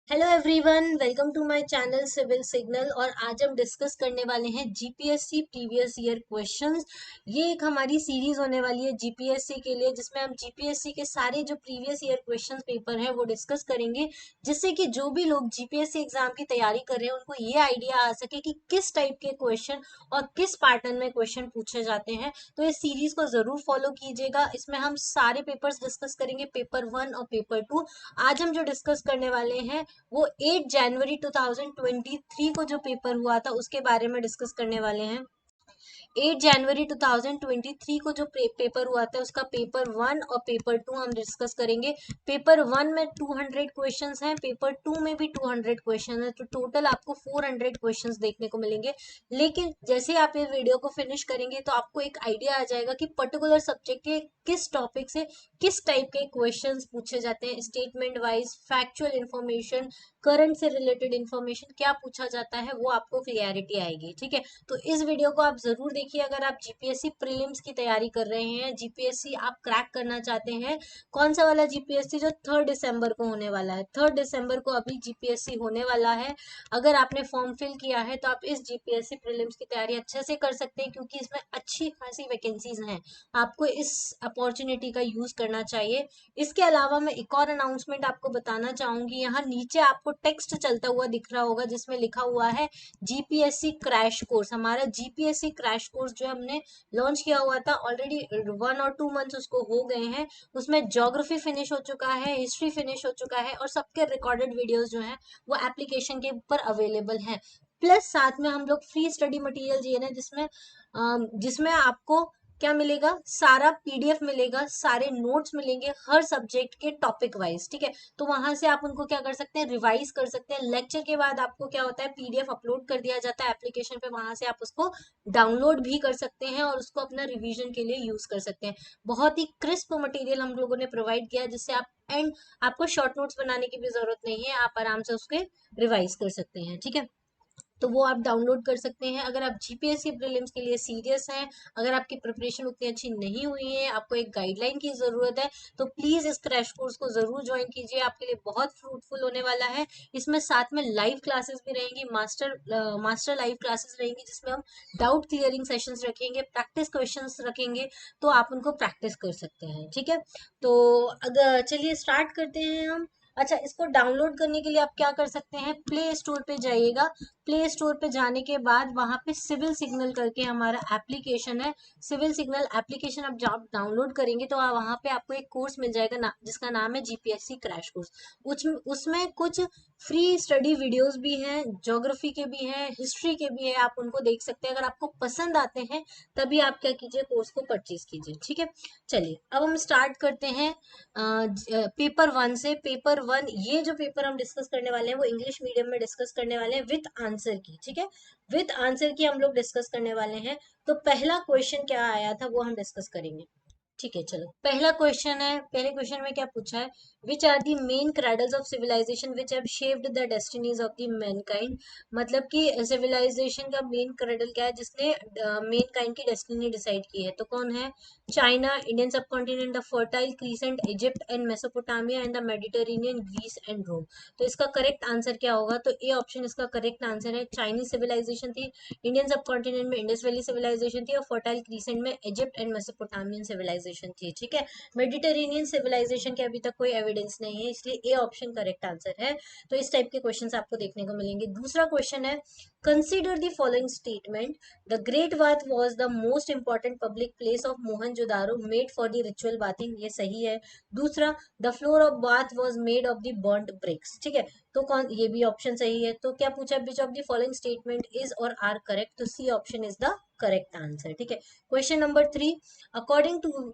Hello everyone, welcome to my channel Civil Signal. और आज हम डिस्कस करने वाले हैं जीपीएससी प्रीवियस ईयर क्वेश्चंस। ये एक हमारी सीरीज होने वाली है जीपीएससी के लिए, जिसमें हम जीपीएससी के सारे जो प्रीवियस ईयर क्वेश्चंस पेपर है वो डिस्कस करेंगे, जिससे कि जो भी लोग जीपीएससी एग्जाम की तैयारी कर रहे हैं उनको ये आइडिया आ सके कि किस टाइप के क्वेश्चन और किस पैटर्न में क्वेश्चन पूछे जाते हैं। तो इस सीरीज को जरूर फॉलो कीजिएगा। इसमें हम सारे पेपर्स डिस्कस करेंगे, पेपर 1 और पेपर 2। आज हम जो डिस्कस करने वाले हैं वो 8 जनवरी 2023 को जो पेपर हुआ था उसके बारे में डिस्कस करने वाले हैं। 8 जनवरी 2023 को जो पेपर हुआ था उसका पेपर 1 और पेपर 2 हम डिस्कस करेंगे। पेपर 1 में 200 क्वेश्चंस हैं, पेपर 2 में भी 200 क्वेश्चन है, तो टोटल आपको 400 क्वेश्चंस देखने को मिलेंगे। लेकिन जैसे ही आप ये वीडियो को फिनिश करेंगे तो आपको एक आइडिया आ जाएगा कि पर्टिकुलर सब्जेक्ट के किस टॉपिक से किस टाइप के क्वेश्चंस पूछे जाते हैं। Statement wise, factual information, current से रिलेटेड इंफॉर्मेशन क्या पूछा जाता है वो आपको क्लियरिटी आएगी। ठीक है, तो इस वीडियो को आप जरूर देखिए। अगर आप जीपीएससी प्रीलिम्स की तैयारी कर रहे हैं, जीपीएससी आप क्रैक करना चाहते हैं, कौन सा वाला जीपीएससी जो 3 दिसंबर को होने वाला है, 3 दिसंबर को अभी जीपीएससी होने वाला है। अगर आपने फॉर्म फिल किया है तो आप इस जीपीएससी प्रीलिम्स की तैयारी अच्छे से कर सकते हैं, क्योंकि इसमें अच्छी खासी वैकेंसीज हैं। आपको इस अपॉर्चुनिटी का यूज करना चाहिए। इसके अलावा मैं एक और अनाउंसमेंट आपको बताना चाहूंगी। यहाँ नीचे आपको टेक्स्ट चलता हुआ दिख रहा होगा जिसमें लिखा हुआ है जीपीएससी क्रैश कोर्स। हमारा जीपीएससी क्रैश कोर्स जो हमने लॉन्च किया हुआ था, ऑलरेडी 1 और 2 मंथ्स उसको हो गए हैं। उसमें ज्योग्राफी फिनिश हो चुका है, हिस्ट्री फिनिश हो चुका है, और सबके रिकॉर्डेड वीडियोस जो हैं वो एप्लीकेशन के ऊपर अवेलेबल हैं। प्लस साथ में हम लोग फ्री स्टडी मटेरियल दिए हैं, जिसमें आपको क्या मिलेगा, सारा पीडीएफ मिलेगा, सारे नोट्स मिलेंगे हर सब्जेक्ट के टॉपिक वाइज। ठीक है, तो वहां से आप उनको क्या कर सकते हैं, रिवाइज कर सकते हैं। लेक्चर के बाद आपको क्या होता है, पीडीएफ अपलोड कर दिया जाता है एप्लीकेशन पे, वहां से आप उसको डाउनलोड भी कर सकते हैं और उसको अपना रिवीजन के लिए यूज कर सकते हैं। बहुत ही क्रिस्प मटेरियल हम लोगों ने प्रोवाइड किया, जिससे आपको शॉर्ट नोट्स बनाने की भी जरूरत नहीं है, आप आराम से उसके रिवाइज कर सकते हैं। ठीक है, तो वो आप डाउनलोड कर सकते हैं। अगर आप जीपीएससी प्रीलिम्स के लिए सीरियस हैं, अगर आपकी प्रिपरेशन उतनी अच्छी नहीं हुई है, आपको एक गाइडलाइन की जरूरत है, तो प्लीज इस क्रैश कोर्स को जरूर ज्वाइन कीजिए। आपके लिए बहुत फ्रूटफुल होने वाला है। इसमें साथ में लाइव क्लासेस भी रहेंगी, मास्टर लाइव क्लासेस रहेंगी, जिसमें हम डाउट क्लियरिंग सेशंस रखेंगे, प्रैक्टिस क्वेश्चंस रखेंगे, तो आप उनको प्रैक्टिस कर सकते हैं। ठीक है, तो अगर चलिए स्टार्ट करते हैं हम। अच्छा, इसको डाउनलोड करने के लिए आप क्या कर सकते हैं, प्ले स्टोर पे जाइएगा। प्ले स्टोर पे जाने के बाद वहां पे सिविल सिग्नल करके हमारा एप्लीकेशन है, सिविल सिग्नल एप्लीकेशन आप जब डाउनलोड करेंगे तो वहां पे आपको एक कोर्स मिल जाएगा जिसका नाम है जीपीएससी क्रैश कोर्स। उसमें कुछ फ्री स्टडी वीडियोस भी हैं, ज्योग्राफी के भी हैं, हिस्ट्री के भी है, आप उनको देख सकते हैं। अगर आपको पसंद आते हैं तभी आप क्या कीजिए, कोर्स को परचेज कीजिए। ठीक है, चलिए अब हम स्टार्ट करते हैं पेपर 1 से। पेपर 1, ये जो पेपर हम डिस्कस करने वाले हैं वो इंग्लिश मीडियम में डिस्कस करने वाले हैं विथ आंसर की। ठीक है, विथ आंसर की हम लोग डिस्कस करने वाले हैं। तो पहला क्वेश्चन क्या आया था वो हम डिस्कस करेंगे। ठीक है, चलो पहला क्वेश्चन है। पहले क्वेश्चन में क्या पूछा है, which are the main cradles of civilisation which have shaped the destinies of the mankind. मतलब कि सिविलाइजेशन का मेन क्रेडल क्या है जिसने मैनकाइंड की डेस्टिनी डिसाइड की है, तो कौन है, China, Indian subcontinent, the fertile crescent, Egypt and Mesopotamia, and the Mediterranean, Greece and Rome. तो इसका करेक्ट आंसर क्या होगा, तो ए ऑप्शन इसका करेक्ट आंसर है। चाइनीज सिविलाइजेशन थी, इंडियन सब कॉन्टिनेंट में इंडस वैली सिविलाइजेशन थी, और फर्टाइल क्रीसेंट में इजिप्ट एंड मेसोपोटामियन सिविलाइजेशन थी। ठीक है, मेडिटेरेनियन सिविलाइजेशन के अभी तक कोई एविडेंस नहीं है, इसलिए ए ऑप्शन करेक्ट आंसर है। तो इस टाइप के क्वेश्चंस आपको देखने को मिलेंगे। दूसरा क्वेश्चन है, consider the following statement, the great bath was the most important public place of Mohenjodaro made for the ritual bathing, ये सही है। दूसरा, the floor of bath was made of the burned bricks. ठीक है, तो कौन, ये भी ऑप्शन सही है। तो क्या पूछा, which of the following statement is और आर करेक्ट, तो C option is the correct answer. ठीक है, question number 3, according to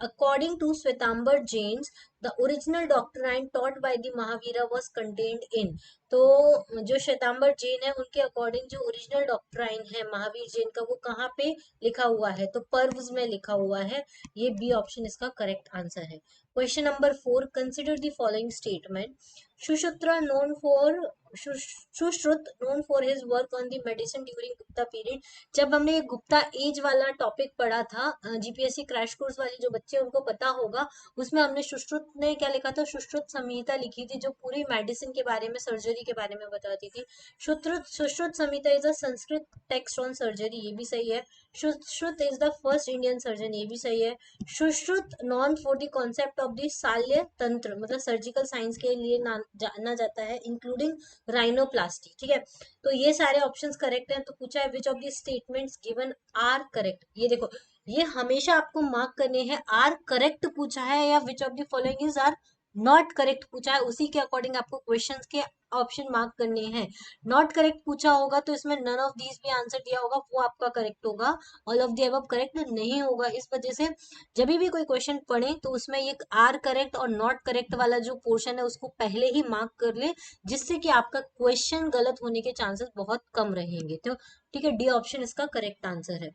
according to Shvetambar Jains the original doctrine taught by the Mahavira was contained in. तो जो श्वेतांबर जैन है उनके अकॉर्डिंग जो ओरिजिनल डॉक्ट्राइन है महावीर जैन का, वो कहाँ पे लिखा हुआ है, तो पर्व्स में लिखा हुआ है। ये बी ऑप्शन इसका करेक्ट आंसर है। Question number 4, consider the following statement, Sushruta known for Sushruta known for his work on the medicine during Gupta period. जब हमने ये गुप्ता एज वाला टॉपिक पढ़ा था जीपीएससी क्रैश कोर्स वाले जो बच्चे उनको पता होगा, उसमें हमने सुश्रुत ने क्या लिखा था, सुश्रुत संहिता लिखी थी जो पूरी मेडिसिन के बारे में, सर्जरी के बारे में बताती थी। Sushruta Samhita is a Sanskrit text on surgery, ये भी सही है। Sushruta is the first Indian surgeon, ये भी सही है। Sushruta known for the concept of the Shalya Tantra, मतलब सर्जिकल साइंस के लिए जाना जाता है, इंक्लूडिंग राइनोप्लास्टी, ठीक है। तो ये सारे ऑप्शंस करेक्ट हैं। तो पूछा है which of the statements given are correct, ये देखो, ये हमेशा आपको मार्क करने हैं, आर करेक्ट पूछा है या which of the following is are not correct पूछा है, उसी के अकॉर्डिंग आपको क्वेश्चंस के ऑप्शन मार्क करने हैं। नॉट करेक्ट पूछा होगा तो इसमें नन ऑफ दीज भी आंसर दिया होगा, वो आपका करेक्ट होगा, all of the above correct नहीं होगा। इस वजह से जब भी कोई क्वेश्चन पढ़े तो उसमें ये आर करेक्ट और नॉट करेक्ट वाला जो पोर्शन है उसको पहले ही मार्क कर ले, जिससे कि आपका क्वेश्चन गलत होने के चांसेस बहुत कम रहेंगे। तो ठीक है, डी ऑप्शन इसका करेक्ट आंसर है।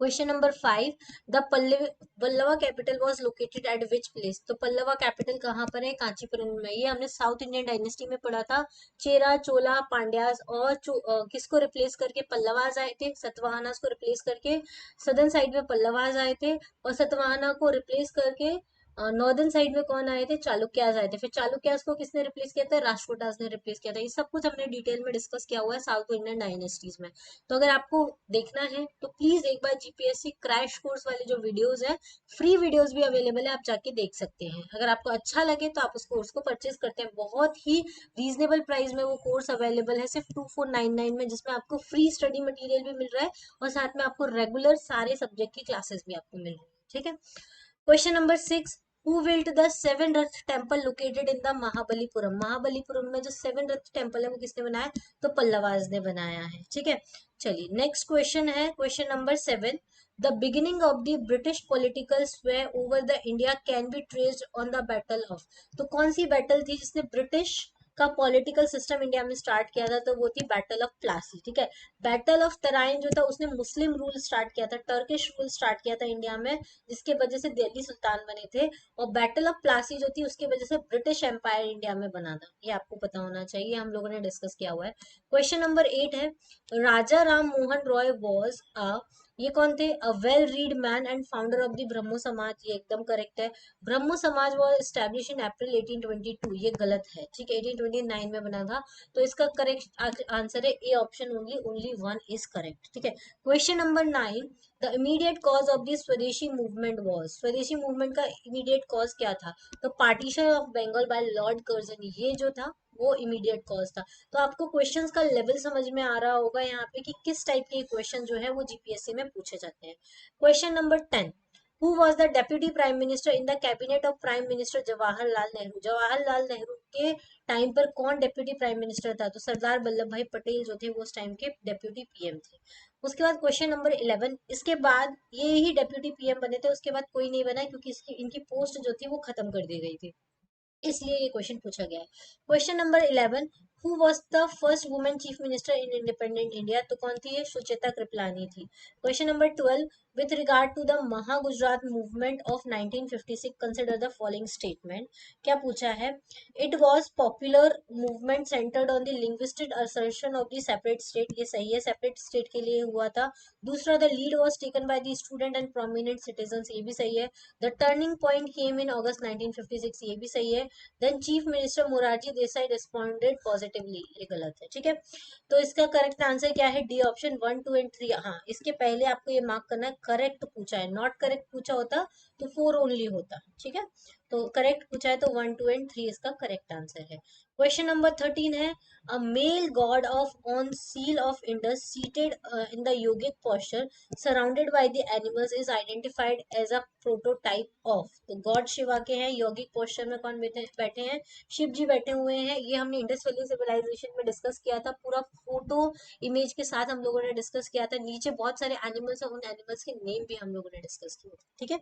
Question number 5, the Pallava capital was located at which place, तो पल्लवा कैपिटल कहाँ पर है, कांचीपुरम में। ये हमने साउथ इंडियन डायनेस्टी में पढ़ा था। चेरा, चोला, पांड्यास और किसको रिप्लेस करके पल्लवास आए थे, सतवाहनास को रिप्लेस करके सदर्न साइड में पल्लवास आए थे, और सतवाहना को रिप्लेस करके नॉर्दर्न साइड में कौन आए थे, चालुक्यास आए थे। फिर चालुक्यास को किसने रिप्लेस किया था, राष्ट्रकूटास ने रिप्लेस किया था। ये सब कुछ हमने डिटेल में डिस्कस किया हुआ है साउथ इंडियन डायनेस्टीज में। तो अगर आपको देखना है तो प्लीज एक बार जीपीएससी क्रैश कोर्स वाले जो वीडियोस है, फ्री वीडियोस भी अवेलेबल है, आप जाके देख सकते हैं। अगर आपको अच्छा लगे तो आप उस कोर्स को परचेज करते हैं, बहुत ही रीजनेबल प्राइस में वो कोर्स अवेलेबल है, सिर्फ 2499 में, जिसमें आपको फ्री स्टडी मटेरियल भी मिल रहा है और साथ में आपको रेगुलर सारे सब्जेक्ट की क्लासेस भी आपको मिल रही है, ठीक है। Question number 6, who built the seven Ratha temple located in the Mahabalipuram, Mahabalipuram में जो सेवन रथ टेम्पल है वो किसने बनाया, तो पल्लवास ने बनाया है, ठीक है। चलिए नेक्स्ट क्वेश्चन है, question number 7, the beginning of the British political sway over the India can be traced on the battle of, तो कौन सी बैटल थी जिसने ब्रिटिश का पॉलिटिकल सिस्टम इंडिया में स्टार्ट किया था, तो वो थी बैटल ऑफ प्लासी, ठीक है। बैटल ऑफ तराइन जो था उसने मुस्लिम रूल स्टार्ट किया था, टर्किश रूल स्टार्ट किया था इंडिया में, जिसके वजह से दिल्ली सुल्तान बने थे। और बैटल ऑफ प्लासी जो थी उसकी वजह से ब्रिटिश एम्पायर इंडिया में बना था, ये आपको पता होना चाहिए, हम लोगों ने डिस्कस किया हुआ है। क्वेश्चन नंबर 8 है, राजा राम मोहन रॉय वॉज अ, ये कौन थे, a well read man and founder of the Brahmo Samaj, ये एकदम करेक्ट है। ब्रह्मो समाज वॉज एस्टेब्लिश इन अप्रैल 1822, ये गलत है, ठीक है, 1829 में बना था। तो इसका करेक्ट आंसर है A option, only only one is correct, ठीक है। Question number 9, the immediate cause of the Swadeshi movement was, Swadeshi movement का इमीडिएट कॉज क्या था, तो partition of Bengal by Lord Curzon, ये जो था वो इमीडिएट कॉज था। तो आपको क्वेश्चंस का लेवल समझ में आ रहा होगा यहाँ पे कि किस टाइप के क्वेश्चन जो है वो जीपीएससी में पूछे जाते हैं। Question number 10, who was the deputy prime minister in the cabinet of prime minister Jawaharlal Nehru, Jawaharlal Nehru के टाइम पर कौन डेप्यूटी प्राइम मिनिस्टर था, तो सरदार वल्लभ भाई पटेल जो थे वो उस टाइम के डेप्यूटी पीएम थे। उसके बाद क्वेश्चन नंबर 11, इसके बाद ये ही डेप्यूटी पीएम बने थे, उसके बाद कोई नहीं बना क्योंकि इसकी इनकी पोस्ट जो थी वो खत्म कर दी गई थी, इसलिए ये क्वेश्चन पूछा गया है। Question number 11, who was the first women chief minister in independent India, तो कौन थी, ये सुचेता कृपलानी थी। Question number 12, with regard to the Maha Gujarat movement of 1956 consider the following statement, क्या पूछा है, it was popular movement centred on the linguistic assertion of the separate state, ये सही है, सेपरेट स्टेट के लिए हुआ था। दूसरा, the lead was taken by the student and prominent citizens, ये भी सही है। The turning point came in August 1956, ये भी सही है। Then chief minister Morarji Desai responded positively, ये गलत है, ठीक है। तो इसका करेक्ट आंसर क्या है, डी ऑप्शन 1, 2 एंड 3। हाँ, इसके पहले आपको ये मार्क करना है, करेक्ट पूछा है, नॉट करेक्ट पूछा होता तो 4 ओनली होता, ठीक है। तो करेक्ट पूछा है तो 1, 2 एंड 3 इसका करेक्ट आंसर है। क्वेश्चन नंबर 13 है, a male god of on seal of Indus seated in the yogic posture surrounded by the animals is identified as a prototype of, तो गॉड शिवा के हैं, यौगिक पोस्चर में कौन बैठे हैं, शिव जी बैठे हुए हैं। ये हमने इंडस वैली सिविलाइजेशन में डिस्कस किया था, पूरा फोटो इमेज के साथ हम लोगों ने डिस्कस किया था, नीचे बहुत सारे एनिमल्स हैं, उन एनिमल्स के नेम भी हम लोगों ने डिस्कस किए थे, ठीक है।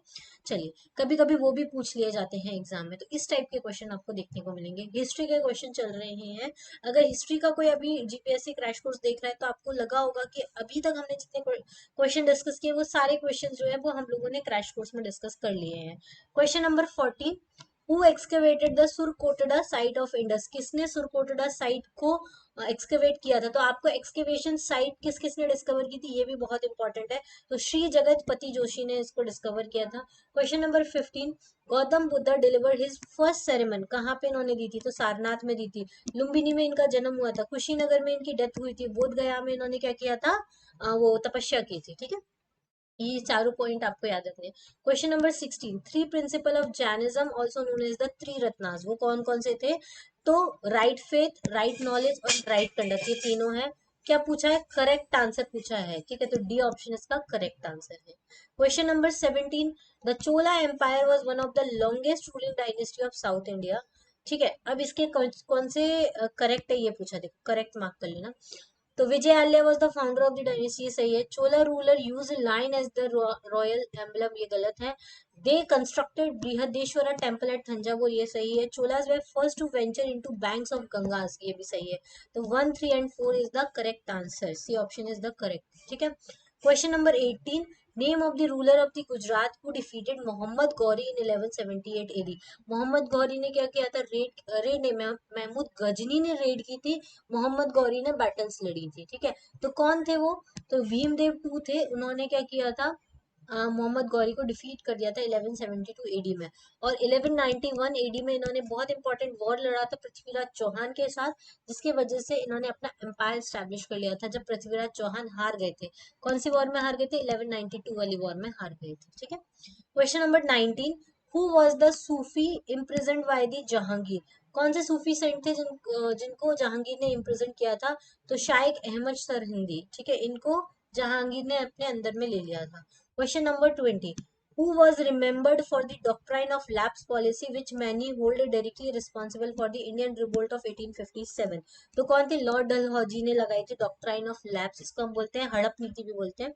चलिए, कभी कभी वो भी पूछ लिए जाते हैं एग्जाम में, तो इस टाइप के क्वेश्चन आपको देखने को मिलेंगे। हिस्ट्री के क्वेश्चन चल रहे हैं, अगर हिस्ट्री का कोई अभी जीपीएससी क्रैश कोर्स देख रहा है तो आपको लगा होगा कि अभी तक हमने जितने क्वेश्चन डिस्कस किए वो सारे क्वेश्चन जो है वो हम लोगों ने क्रैश कोर्स में डिस्कस कर लिए हैं। Question number 14, who excavated the Surkotada site of Indus, किसने सुरकोटडा साइट को एक्सकेवेट किया था? तो आपको एक्सकेवेशन साइट किस किसने डिस्कवर की थी ये भी बहुत इंपॉर्टेंट है। तो श्री जगतपति जोशी ने इसको डिस्कवर किया था। Question number 15, Gautam Buddha delivered his first sermon, कहाँ पे इन्होंने दी थी? तो सारनाथ में दी थी। लुम्बिनी में इनका जन्म हुआ था। कुशीनगर में इनकी डेथ हुई थी। बोध गया में इन्होंने क्या किया था? वो तपस्या की थी। ठीक है, ये चारों पॉइंट आपको याद रखने हैं। Question number 16, three principle of Jainism also known as the three ratnas, वो कौन कौन से थे? तो राइट फेथ, राइट नॉलेज और राइट कंडक्ट, ये तीनों है। क्या पूछा है? करेक्ट आंसर पूछा है। ठीक है, तो डी ऑप्शन इसका करेक्ट आंसर है। Question number 17, the Chola empire was one of the longest ruling dynasty of south India. ठीक है, अब इसके कौन से करेक्ट है ये पूछा, देखो करेक्ट मार्क कर लेना। तो Vijayalaya was the founder of the dynasty, ये सही है। Chola ruler use lion as the royal emblem, ये गलत है। They constructed Brihadeshwara temple at Thanjavur, ये सही है। Cholas were first to venture into banks of Gangas, ये भी सही है। तो 1, 3 and 4 is the correct answer, C option is the correct. ठीक है, question number 18, name of the ruler of the Gujarat who defeated Mohammad Ghori in 1178 AD. Mohammad Ghori ने क्या किया था? रेड ने महमूद गजनी ने रेड की थी, मोहम्मद गौरी ने बैटल्स लड़ी थी। ठीक है, तो कौन थे वो? तो भीमदेव टू थे, उन्होंने क्या किया था? मोहम्मद गौरी को डिफीट कर दिया था 1172 एडी में। और 1191 एडी में इन्होंने बहुत इंपॉर्टेंट वॉर लड़ा था पृथ्वीराज चौहान के साथ, जिसकी वजह से इन्होंने अपना एम्पायर स्टैब्लिश कर लिया था जब पृथ्वीराज चौहान हार गए थे। कौन सी वॉर में हार गए थे? 1192 वाली वॉर में हार गए थे। ठीक है, question number 19, who was the Sufi imprisoned by the Jahangir, कौन से सूफी सेंट थे जिनको जहांगीर ने इम्प्रिजन किया था? तो शाइख अहमद सरहिंदी। ठीक है, इनको जहांगीर ने अपने अंदर में ले लिया था। Question number 20, who was remembered for the doctrine of lapse policy which many hold directly responsible for the Indian revolt of 1857। तो कौन थे? लॉर्ड डलहौजी ने लगाई थी डॉक्ट्राइन ऑफ लैप्स, इसको हम बोलते हैं हड़प नीति भी बोलते हैं।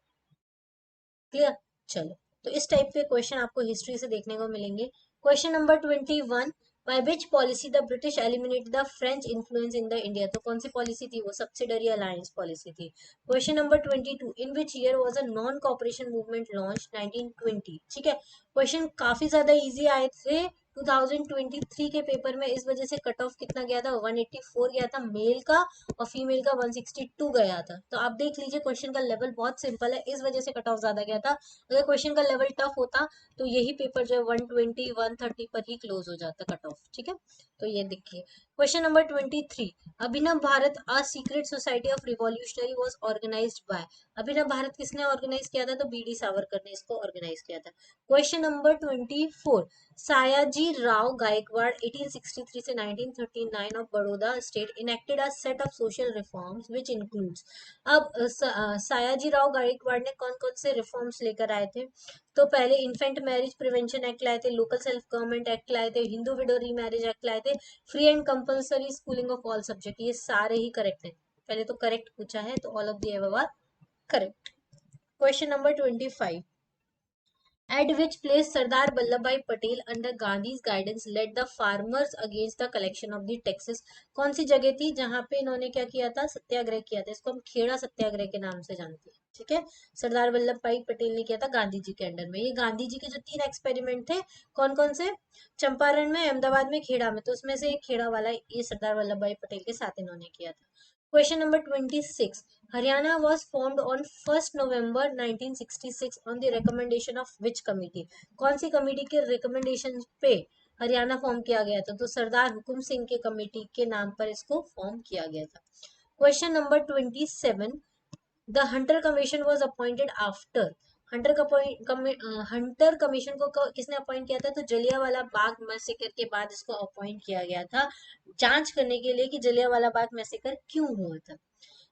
क्लियर, चलो, तो इस टाइप के क्वेश्चन आपको हिस्ट्री से देखने को मिलेंगे। Question number 21, by which policy the British eliminated the French influence in the India, तो कौन सी पॉलिसी थी? वो सब्सिडरी अलायंस पॉलिसी थी। Question number 22, in which year was a non cooperation movement launch? 1920। ठीक है, क्वेश्चन काफी ज्यादा इजी आए थे 2023 के पेपर में, इस वजह से कट ऑफ कितना गया था? 184 गया था मेल का, और फीमेल का 162 गया था। तो आप देख लीजिए क्वेश्चन का लेवल बहुत सिंपल है, इस वजह से कट ऑफ ज्यादा गया था। अगर क्वेश्चन का लेवल टफ होता तो यही पेपर जो है 120 130 पर ही क्लोज हो जाता कट ऑफ। ठीक है, तो ये देखिए question number 23, Abhinav Bharat a secret society of revolutionary was organized by, Abhinav Bharat किसने ऑर्गेनाइज किया था? तो बी डी सावरकर ने इसको ऑर्गेनाइज किया था। क्वेश्चन नंबर 24, सायाजी राव गायकवाड़ 1863 से 1939 of Baroda state enacted a set of social reforms which includes. अब सायाजी राव गायकवाड़ ने कौन कौन से रिफॉर्म्स लेकर आए थे? तो पहले इन्फेंट मैरिज प्रिवेंशन एक्ट लाए थे, लोकल सेल्फ गवर्नमेंट एक्ट लाए थे, हिंदू विडो रीमैरिज एक्ट लाए थे, free and compulsory schooling of all subject, ये सारे ही करेक्ट है। पहले तो करेक्ट पूछा है, तो all of the above are correct. Question number 25, at which place Sardar Vallabhbhai Patel under Gandhi's guidance led the farmers against the collection of the taxes। कौन सी जगह थी जहां पे इन्होंने क्या किया था? सत्याग्रह किया था, इसको हम खेड़ा सत्याग्रह के नाम से जानते हैं। ठीक है, सरदार वल्लभ भाई पटेल ने किया था गांधी जी के अंडर में। ये गांधी जी के जो 3 एक्सपेरिमेंट थे, कौन कौन से? चंपारण में, अहमदाबाद में, खेड़ा में, तो उसमें से एक खेड़ा वाला ये सरदार वल्लभ भाई पटेल के साथ इन्होंने किया था। Question number 26, Haryana was formed on 1st November 1966 on the recommendation of which committee। कौन सी कमेटी के रिकमेंडेशन पे हरियाणा फॉर्म किया गया था? तो सरदार हुकुम सिंह के कमेटी के नाम पर इसको फॉर्म किया गया था। Question number 27, the Hunter commission was appointed after, Hunter commission को किसने अपॉइंट किया था? तो जलियांवाला बाग मैसेकर के बाद इसको अपॉइंट किया गया था, जांच करने के लिए कि जलियांवाला बाग मैसेकर क्यों हुआ था।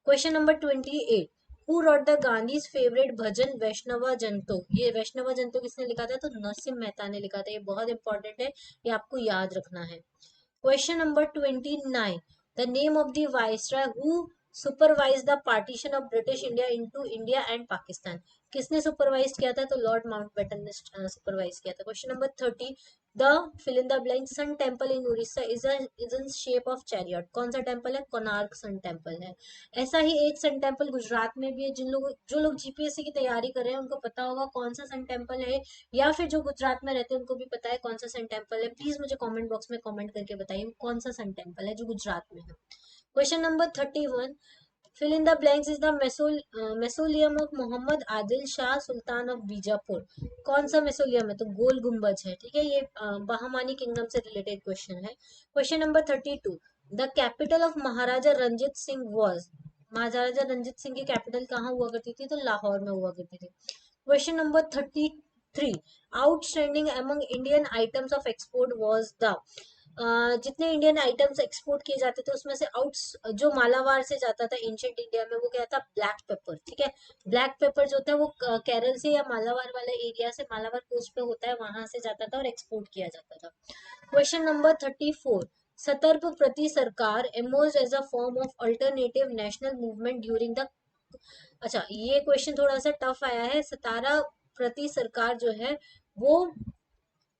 Question number 28, who wrote the Gandhi's favourite bhajan Vaishnava Janato, ये वैष्णवा जनतो किसने लिखा था? तो नरसिम्हा मेहता ने लिखा था। ये बहुत इंपॉर्टेंट है, ये आपको याद रखना है। Question number 29, the name of the viceroy who supervise the partition of British India into India and Pakistan, किसने सुपरवाइज किया था? तो लॉर्ड माउंटबेटन ने सुपरवाइज किया था। Question number 30, the fill in the blank sun temple in Orissa is in shape of chariot. कौन सा temple है? कोणार्क सन टेम्पल है। ऐसा ही एक सन टेम्पल गुजरात में भी है। जो लोग जीपीएससी की तैयारी कर रहे हैं उनको पता होगा कौन सा सन टेम्पल है, या फिर जो गुजरात में रहते हैं उनको भी पता है कौन सा सन टेम्पल है। प्लीज मुझे कॉमेंट बॉक्स में कॉमेंट करके बताइए कौन सा सन टेम्पल है जो गुजरात में है। Question number 31, fill in the blanks is the mausoleum of Mohammad Adil Shah sultan of Bijapur. कौन सा मेसोलियम है? तो गोल गुम्बज है। ठीक है, ये बहामानी किंगडम से रिलेटेड क्वेश्चन है। Question number 32, the capital of Maharaja Ranjit Singh was. Maharaja Ranjit Singh की कैपिटल कहाँ हुआ करती थी? तो लाहौर में हुआ करती थी। Question number 33, outstanding among Indian items of export was the. जितने इंडियन आइटम्स एक्सपोर्ट किए जाते थे उसमें से जो मालाबार से जाता था एंशियंट इंडिया में वो क्या था? Black pepper. ठीक है, ब्लैक पेपर जो होता है वो केरल से या मालाबार वाला एरिया से, मालाबार कोस्ट पे होता है, वहां से जाता था और एक्सपोर्ट किया जाता था। क्वेश्चन नंबर 34, सतर्क Prati Sarkar emerged as a form of alternative national movement during the. अच्छा, ये क्वेश्चन थोड़ा सा टफ आया है। सतारा प्रति सरकार जो है वो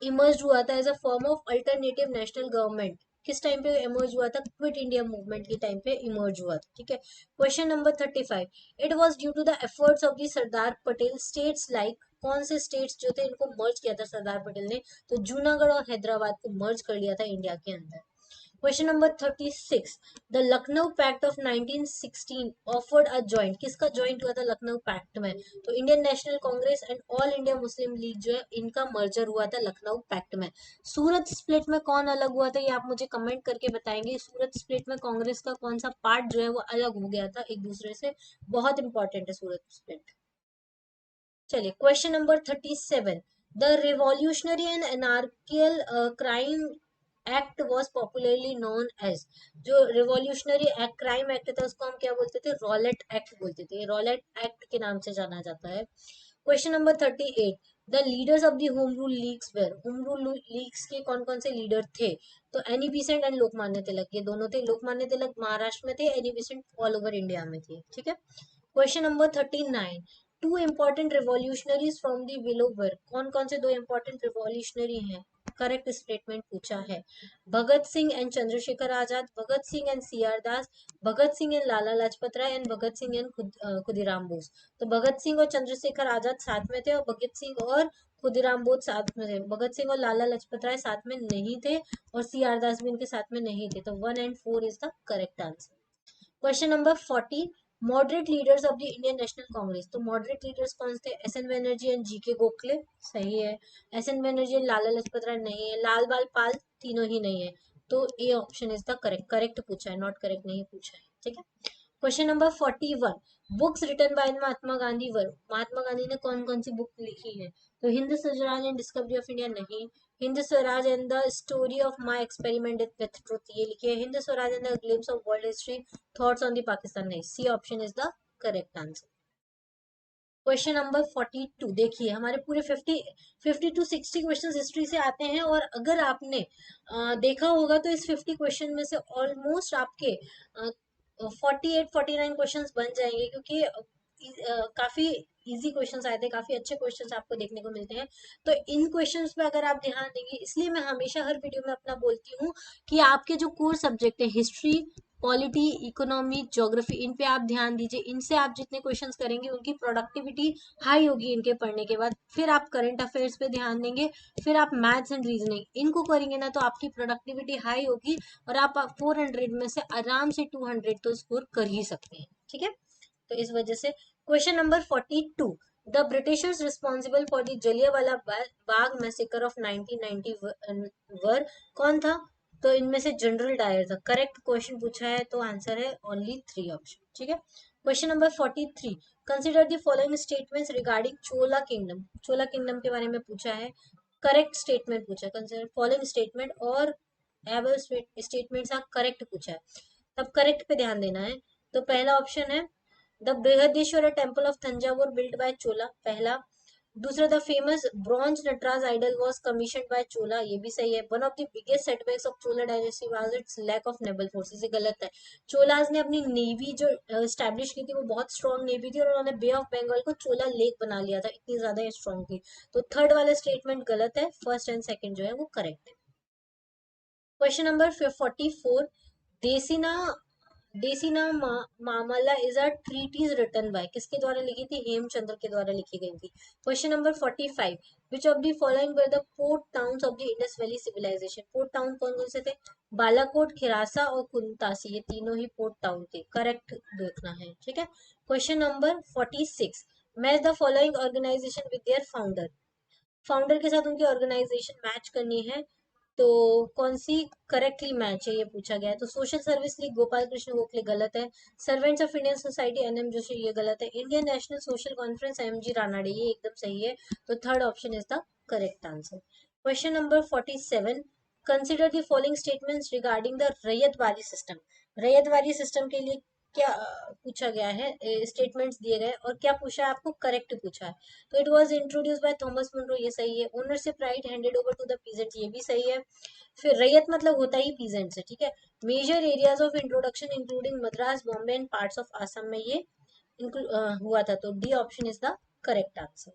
इमर्ज हुआ था as a form of alternative national government. किस टाइम पे इमर्ज हुआ था? क्विट इंडिया मूवमेंट के टाइम पे इमर्ज हुआ था। ठीक है, question number 35, it was due to the efforts of the Sardar Patel states like. कौन से स्टेट्स जो थे इनको मर्ज किया था सरदार पटेल ने? तो जूनागढ़ और हैदराबाद को मर्ज कर लिया था इंडिया के अंदर। Question number 36, the Lucknow pact of 1916 offered a joint. किसका जॉइंट हुआ था लखनऊ पैक्ट में? तो इंडियन नेशनल कांग्रेस एंड ऑल इंडिया मुस्लिम लीग जो है इनका मर्जर हुआ था लखनऊ पैक्ट में। सूरत स्प्लिट में कौन अलग हुआ था? ये आप मुझे कमेंट करके बताएंगे। सूरत स्प्लिट में कांग्रेस का कौन सा पार्ट जो है वो अलग हो गया था एक दूसरे से? बहुत इंपॉर्टेंट है सूरत स्प्लिट। चलिए, question number 37, the revolutionary and anarchical crime act was popularly known as. जो रिवॉल्यूशनरी एक्ट क्राइम एक्ट था उसको हम क्या बोलते थे? रॉलेट एक्ट बोलते थे। रॉलेट एक्ट के नाम से जाना जाता है। Question number 38, the leaders of the home rule leagues were. Home rule leagues के कौन कौन से लीडर थे? तो Annie Besant and Lokmanya Tilak, ये दोनों थे। लोकमान्य तिलक महाराष्ट्र में थे, Annie Besant all over India में थे। ठीक है, question number 39, two important revolutionaries from the below were. कौन कौन से दो इंपॉर्टेंट रिवॉल्यूशनरी हैं? करेक्ट स्टेटमेंट पूछा है। Bhagat Singh and Chandrashekhar Azad, Bhagat Singh and C R Das, Bhagat Singh and Lala Lajpat Rai and Bhagat Singh and Khudiram Bose. तो भगत सिंह और चंद्रशेखर आजाद साथ में थे और भगत सिंह और खुदीराम बोस साथ में थे। भगत सिंह और लाला लाजपत राय साथ में नहीं थे और सी आर दास भी उनके साथ में नहीं थे। तो 1 and 4 is the correct answer. Question number 40, moderate leaders of the Indian National Congress. तो मॉडरेट लीडर्स कौन थे? एस एन बनर्जी एंड जी के गोखले, सही है। एस एन बनर्जी, लाला लाजपत राय नहीं है, लाल बाल पाल, तीनों ही नहीं है। तो A option is the correct. Correct पूछा है, नॉट करेक्ट नहीं पूछा है। ठीक है, question number 41, books written by Mahatma Gandhi were. Mahatma Gandhi ने कौन कौन सी बुक लिखी है? तो Hind Swaraj and discovery of India नहीं, Hind Swaraj and the story of my experiment with truth ये लिखी है, Hind Swaraj and the glimpse of world history, thoughts on the Pakistan नहीं। C option is the correct answer. Question number 42, देखिए हमारे पूरे 50 टू 60 क्वेश्चन हिस्ट्री से आते हैं और अगर आपने देखा होगा तो इस 50 क्वेश्चन में से ऑलमोस्ट आपके 48-49 क्वेश्चंस बन जाएंगे, क्योंकि काफी इजी क्वेश्चंस आए थे, काफी अच्छे क्वेश्चंस आपको देखने को मिलते हैं। तो इन क्वेश्चंस पे अगर आप ध्यान देंगे, इसलिए मैं हमेशा हर वीडियो में अपना बोलती हूँ कि आपके जो कोर सब्जेक्ट है हिस्ट्री, पॉलिटी, इकोनॉमी, ज्योग्राफी, इन पे आप ध्यान दीजिए। इनसे आप जितने क्वेश्चंस करेंगे उनकी प्रोडक्टिविटी हाई होगी इनके पढ़ने के बाद। फिर आप करंट अफेयर्स पे ध्यान देंगे, फिर आप मैथ्स एंड रीजनिंग इनको करेंगे ना तो आपकी प्रोडक्टिविटी हाई होगी और आप 400 में से आराम से 200 तो स्कोर कर ही सकते हैं। ठीक है, तो इस वजह से question number 42, the Britishers responsible for the Jallianwala Bagh massacre of 1990 वर। कौन था? तो इनमें से जनरल डायर था। करेक्ट क्वेश्चन पूछा है तो आंसर है ओनली 3 ऑप्शन। ठीक है, question number 43, consider the following statements regarding Chola kingdom. Chola kingdom के बारे में पूछा है। करेक्ट स्टेटमेंट पूछा है, कंसिडर फॉलोइंग स्टेटमेंट और एवर स्टेटमेंट्स आर करेक्ट पूछा है, तब करेक्ट पे ध्यान देना है। तो पहला ऑप्शन है the Brihadeshwar temple of Thanjavur built by Chola, पहला। दूसरा, the famous bronze Nataraja idol was commissioned by Chola, ये भी सही है। One of the biggest setbacks of Chola dynasty was its lack of naval forces, ये गलत है। चोलाज ने अपनी नेवी जो स्टैब्लिश की थी वो बहुत स्ट्रॉन्ग नेवी थी, और उन्होंने बे ऑफ बंगाल को चोला लेक बना लिया था, इतनी ज्यादा स्ट्रॉन्ग थी। तो थर्ड वाला स्टेटमेंट गलत है, फर्स्ट एंड सेकंड जो है वो करेक्ट है। क्वेश्चन नंबर 44, देसीना देसीना मामला is a treatise written by, किसके द्वारा लिखी थी? हेमचंद्र के द्वारा लिखी गई थी। Question number 45, which of the following were the port towns of the Indus valley civilisation, port town कौन कौन से थे? बालाकोट, खिरासा और कुंतासी, ये तीनों ही पोर्ट टाउन थे, करेक्ट देखना है, ठीक है। Question number 46, match the following organisation with their founder, founder के साथ उनकी ऑर्गेनाइजेशन मैच करनी है, तो कौन सी करेक्टली मैच है ये पूछा गया है। तो social service league Gopal Krishna Gokhale, गलत है। Servants of Indian society N M Joshi, ये गलत है। Indian national social conference M G Ranade, ये एकदम सही है। तो third option is the correct answer. Question number 47, consider the following statements regarding the Ryotwari system, Ryotwari system के लिए क्या पूछा गया है, स्टेटमेंट्स दिए गए, और क्या पूछा है आपको? करेक्ट पूछा है। तो it was introduce by Thomas Munro, ये सही है। Ownership right handed over to the peasants, ये भी सही है। फिर रैयत मतलब होता ही पीजेंट्स है, ठीक है। Major areas of introduction including Madras, Bombay and parts of Assam में ये हुआ था, तो D option is the correct answer.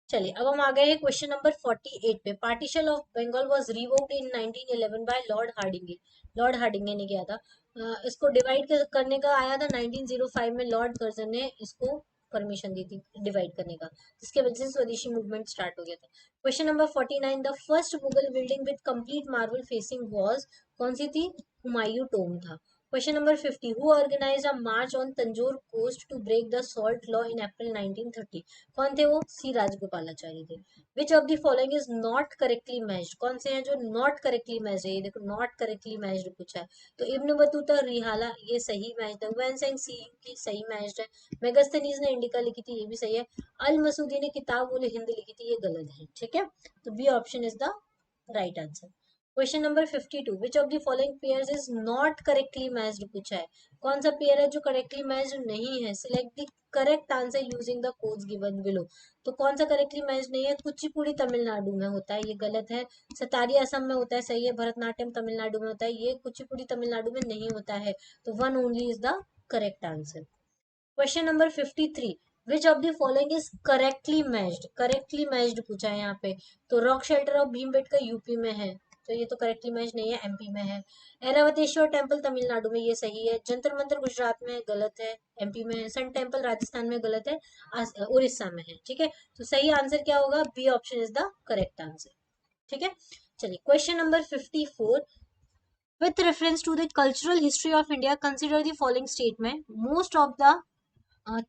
चलिए अब हम आ गए हैं क्वेश्चन नंबर 48 पे। Partition of Bengal was revoked in 1911 by Lord Hardinge, Lord Hardinge ने किया था। इसको डिवाइड करने का आया था 1905 में, लॉर्ड कर्जन ने इसको परमिशन दी थी डिवाइड करने का, जिसके वजह से स्वदेशी मूवमेंट स्टार्ट हो गया था। Question number 49, the first Mughal building with complete marble facing was, कौन सी थी? हुमायूं टोम था। Question number 50, who organized a march on Tanjore coast to break the salt law in April 1930, कौन थे वो? सी राजगोपालाचारी थे। Which of the following is not correctly matched, कौन से हैं जो नॉट करेक्टली मैच्ड है? ये देखो नॉट करेक्टली मैच्ड पूछा है। तो इब्न बतूता रिहाला, ये सही मैच्ड है। वैन सेंग सी की सही मैच्ड है। मेगास्थनीज ने इंडिका लिखी थी, ये भी सही है। अल मसूदी ने किताब उल हिंद लिखी थी, ये गलत है, ठीक है। तो B option is the right answer. Question number 52, which of the following pairs is not correctly matched पूछा है। कौन सा पेयर है जो करेक्टली मैच्ड नहीं है? Select the correct answer using the codes given below, तो कौन सा करेक्टली मैच नहीं है? कुचिपुड़ी तमिलनाडु में होता है, ये गलत है। सतारी असम में होता है, सही है। भरतनाट्यम तमिलनाडु में होता है, ये कुचिपुड़ी तमिलनाडु में नहीं होता है। तो one only is the correct answer. Question number 53, which of the following is correctly matched, correctly matched पूछा है यहाँ पे। तो rock shelter of Bhimbetka UP में है, तो ये तो करेक्टली मैच नहीं है, एमपी में है। ऐरावतेश्वर टेम्पल तमिलनाडु में, ये सही है। जंतर मंतर गुजरात में, गलत है, एमपी में है। सन टेम्पल राजस्थान में, गलत है, उड़ीसा में है, ठीक है। तो सही आंसर क्या होगा? B option is the correct answer, ठीक है। चलिए question number 54, with reference to the cultural history of India, consider the following statement. Most of the uh,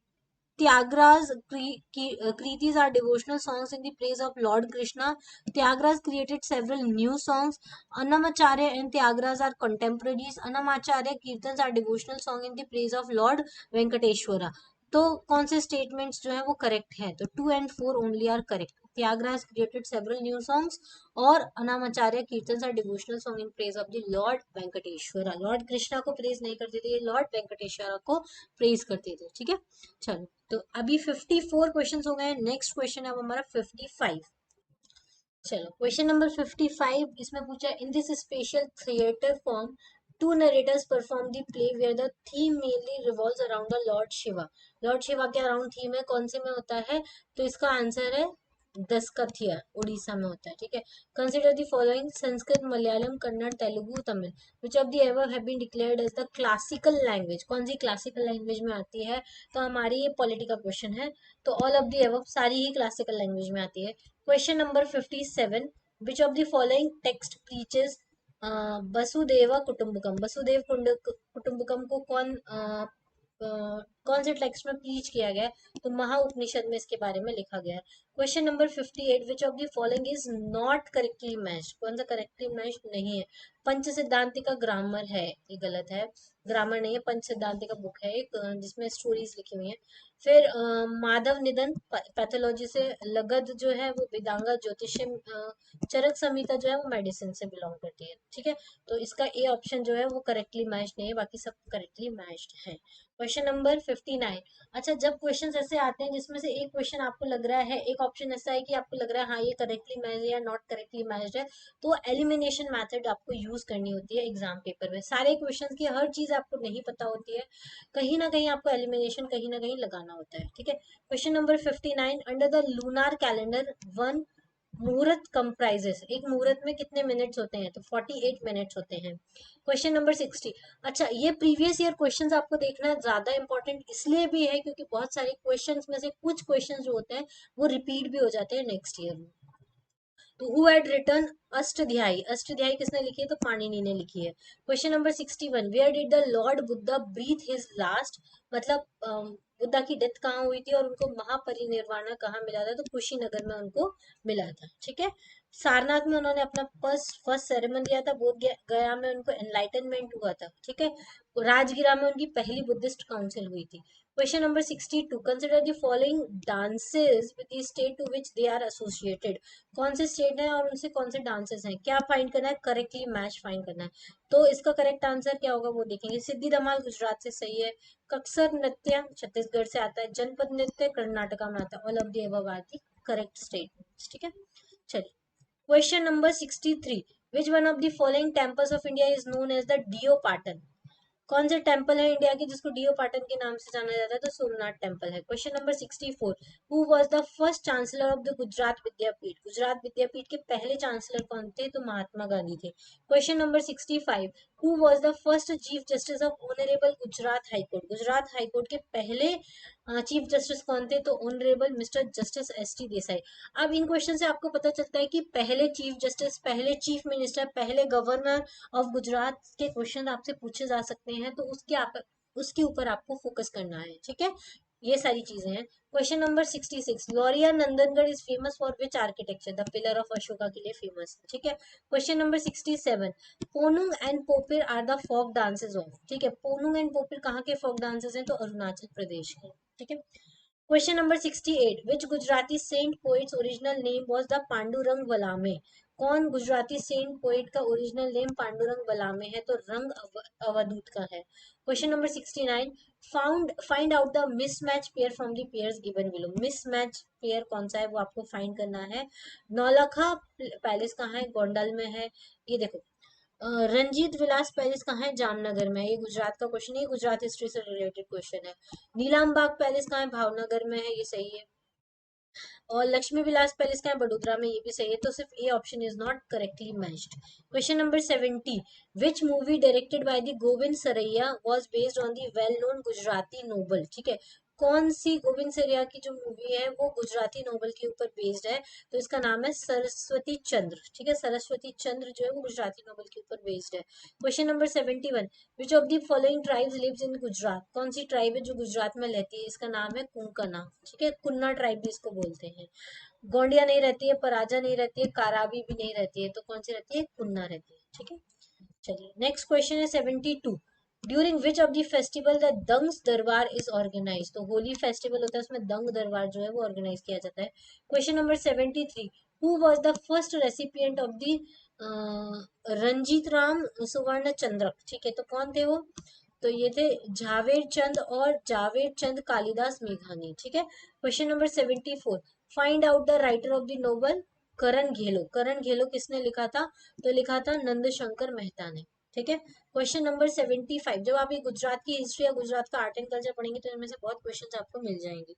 Tyagara's Kritis are devotional songs in the praise of Lord Krishna. Tyagaras created several new songs. Annamacharya and Tyagaras are contemporaries. Annamacharya Kirtans are devotional song in the praise of Lord Venkateshwara. तो कौन से statements जो है वो correct है? तो 2 and 4 only are correct. Tyagaraja created several new songs, और Annamacharya kirtan are devotional song in praise of the lord Venkateshwara. Lord Krishna को प्रेज नहीं करते थे, ये लॉर्ड वेंकटेश्वरा को प्रेज करते थे, ठीक है। चलो तो अभी 54 क्वेश्चन हो गए। नेक्स्ट क्वेश्चन है अब हमारा 55। चलो क्वेश्चन नंबर 55, इसमें पूछा in this special theatre form two narrators perform the play where the theme mainly revolves around the lord Shiva. Lord Shiva के अराउंड थीम है, कौन से में होता है? तो इसका आंसर है दसकथिया, उड़ीसा में होता है, ठीक है। Consider the following, Sanskrit, Malayalam, Kannada, Telugu, Tamil, which of the ever have been declared as the classical language, कौन सी क्लासिकल लैंग्वेज में आती है? तो हमारी ये पॉलिटी का क्वेश्चन है, तो ऑल ऑफ द एवर सारी ही क्लासिकल लैंग्वेज में आती है। Question number 57, which of the following text preaches Vasudhaiva Kutumbakam, वसुदेव कुटुंबकम को कौन से टेक्स्ट में प्रीच किया गया है? तो महा उपनिषद में इसके बारे में लिखा गया है। Question number 58, which of the following is not correctly matched, कौन सा करेक्टली मैच्ड नहीं है? पंच सिद्धांति का ग्रामर है, ये गलत है। ग्रामर नहीं है, पंच सिद्धांति का बुक है एक, जिसमें स्टोरीज लिखी हुई है। फिर माधव निधन पैथोलॉजी से, लगद जो है वो वेदांगा ज्योतिषम, चरक संहिता जो है वो मेडिसिन से बिलोंग करती है, ठीक है। तो इसका ए ऑप्शन जो है वो करेक्टली मैच्ड नहीं है, बाकी सब करेक्टली मैच्ड है। Question number 59। अच्छा, जब क्वेश्चन ऐसे आते हैं जिसमें से एक क्वेश्चन आपको लग रहा है, एक ऑप्शन ऐसा है कि आपको लग रहा है हाँ ये करेक्टली मैच है या नॉट करेक्टली मैच है, तो एलिमिनेशन मेथड आपको यूज करनी होती है एग्जाम पेपर में। सारे क्वेश्चन की हर चीज आपको नहीं पता होती है, कहीं ना कहीं आपको एलिमिनेशन कहीं ना कहीं लगाना होता है, ठीक है। Question number 59, under the lunar calendar one मुहूर्त कंप्राइजेस, एक मुहूर्त में कितने मिनट्स होते हैं, तो 48 मिनट्स होते हैं। क्वेश्चन नंबर 60, अच्छा ये प्रीवियस ईयर क्वेश्चंस आपको देखना ज्यादा इंपॉर्टेंट इसलिए भी है क्योंकि बहुत सारे क्वेश्चंस में से कुछ क्वेश्चंस जो होते हैं वो रिपीट भी हो जाते हैं नेक्स्ट ईयर में। तो who had written Ashtadhyayi, Ashtadhyayi किसने लिखी है, तो पाणिनि ने लिखी है। Question number 61, where did the lord Buddha breathe his last, मतलब बुद्धा की डेथ कहाँ हुई थी और उनको महापरिनिर्वाण कहाँ मिला था, तो कुशीनगर में उनको मिला था, ठीक है। सारनाथ में उन्होंने अपना फर्स्ट फर्स्ट सेरेमन दिया था, बोध गया में उनको एनलाइटनमेंट हुआ था, ठीक है। राजगिरा में उनकी पहली बुद्धिस्ट काउंसिल हुई थी। Question number 62, consider the following dances with the state to which they are associated, कौन से स्टेट है और उनसे कौन से डांसेस हैं, क्या फाइंड करना है, करेक्टली मैच फाइंड करना है। तो इसका करेक्ट आंसर क्या होगा वो देखेंगे। सिद्धि धमाल गुजरात से सही है, कक्सर नृत्य छत्तीसगढ़ से आता है, जनपद नृत्य कर्नाटका में आता है, all of the above are the correct statements, ठीक है। चलिए question number 63, which one of the following temples of India is known as the Deo Patan, कौन से टेम्पल है इंडिया के जिसको डियो पाटन के नाम से जाना जाता है, तो सोमनाथ टेम्पल है। Question number 64, who was the first chancellor of the Gujarat Vidyapith, Gujarat Vidyapith के पहले चांसलर कौन थे, तो महात्मा गांधी थे। Question number 65, who was the first chief justice of honourable Gujarat high court, Gujarat high court के पहले चीफ जस्टिस कौन थे, तो honourable mister justice S T Desai. अब इन क्वेश्चन से आपको पता चलता है कि पहले चीफ जस्टिस, पहले चीफ मिनिस्टर, पहले गवर्नर ऑफ गुजरात के क्वेश्चन आपसे पूछे जा सकते हैं, तो उसके ऊपर आपको फोकस करना है, ठीक है। ये सारी चीजें हैं। Question number 66, Lauriya Nandangarh is famous for which architecture, the pillar of Ashoka के लिए फेमस है, ठीक है। Question number 67, Ponung and Popir are the folk dances of, ठीक है, पोनुंग एंड पोपिर कहाँ के फोक डांसेस हैं, तो अरुणाचल प्रदेश के, ठीक है। Question number 68, which Gujarati saint poet's original name was the Pandurang Valame, कौन गुजराती सेंट पोइट का ओरिजिनल नेम पांडुरंग वलामे है, तो रंग अवधूत का है। Question number 69, find out the mismatch pair from the pairs given below, mismatch pair कौन सा है वो आपको फाइंड करना है। नौलखा पैलेस कहाँ है, गोंडल में है, ये देखो। रंजीत विलास पैलेस कहाँ है, जामनगर में है, ये गुजरात का क्वेश्चन है, ये गुजरात हिस्ट्री से रिलेटेड क्वेश्चन है। नीलाम बाग पैलेस कहाँ है, भावनगर में है, ये सही है। और लक्ष्मी विलास पैलेस कहाँ है, बड़ोदरा में, ये भी सही है, तो सिर्फ A option is not correctly matched. Question number 70, which movie directed by the Govind Saraiya was based on the well known Gujarati novel, ठीक है, कौन सी गोविंद सरैया की जो मूवी है वो गुजराती नोबल के ऊपर बेस्ड है, तो इसका नाम है सरस्वती चंद्र, ठीक है, सरस्वती चंद्र जो है वो गुजराती नोबल के ऊपर बेस्ड है। Question number 71, which of the following tribes lives in Gujarat, कौन सी ट्राइब है जो गुजरात में रहती है, इसका नाम है कुंकना, ठीक है, कुन्ना ट्राइब भी इसको बोलते हैं। गोंडिया नहीं रहती है, पराजा नहीं रहती है, काराबी भी नहीं रहती है, तो कौन सी रहती है, कुन्ना रहती है, ठीक है। चलिए नेक्स्ट क्वेश्चन है 72, during which of the festival the दंग दरबार इज ऑर्गेनाइज, तो होली फेस्टिवल होता है उसमें दंग दरबार जो है वो ऑर्गेनाइज किया जाता है। Question number 73, who was the first recipient of the Ranjitram Suvarna Chandrak, ठीक है, तो कौन थे वो, तो ये थे जावेद चंद और जावेद चंद कालिदास मेघानी, ठीक है। Question number 74, find out the writer of the novel Karan Ghelo, Karan Ghelo किसने लिखा था, तो लिखा था नंद शंकर मेहता ने, ठीक है। क्वेश्चन नंबर 75, जब आप ये गुजरात की हिस्ट्री या गुजरात का आर्ट एंड कल्चर पढ़ेंगे तो इनमें से बहुत क्वेश्चंस आपको मिल जाएंगे।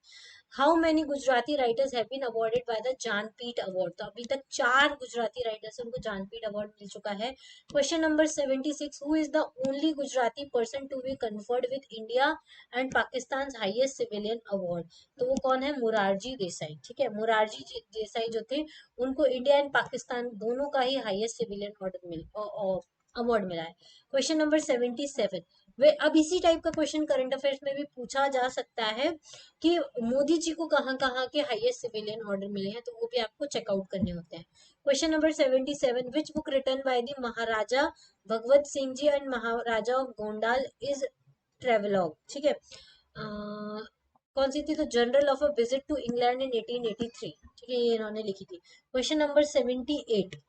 How many Gujarati writers have been awarded by the Jnanpith award, तो अभी तक 4 गुजराती राइटर्स उनको ज्ञानपीठ अवार्ड मिल चुका है। Question number 76, who is the only Gujarati person to be conferred with India and Pakistan highest civilian award, तो वो कौन है, मुरारजी देसाई, ठीक है, मुरारजी देसाई जो थे उनको इंडिया एंड पाकिस्तान दोनों का ही हाईएस्ट सिविलियन अवार्ड मिला है। क्वेश्चन नंबर 77, वे अब इसी टाइप का क्वेश्चन करंट अफेयर्स में भी पूछा जा सकता है कि मोदी जी को कहाँ कहाँ के हाईएस्ट सिविलियन ऑर्डर मिले हैं, तो वो भी आपको चेकआउट करने होते हैं। Question number 77, which book written by the Maharaja Bhagwat Singh ji and Maharaja of Gondal is travelogue, ठीक है, कौन सी थी, तो journal of a visit to England in 1883, ठीक है, ये इन्होंने लिखी थी। Question number 78,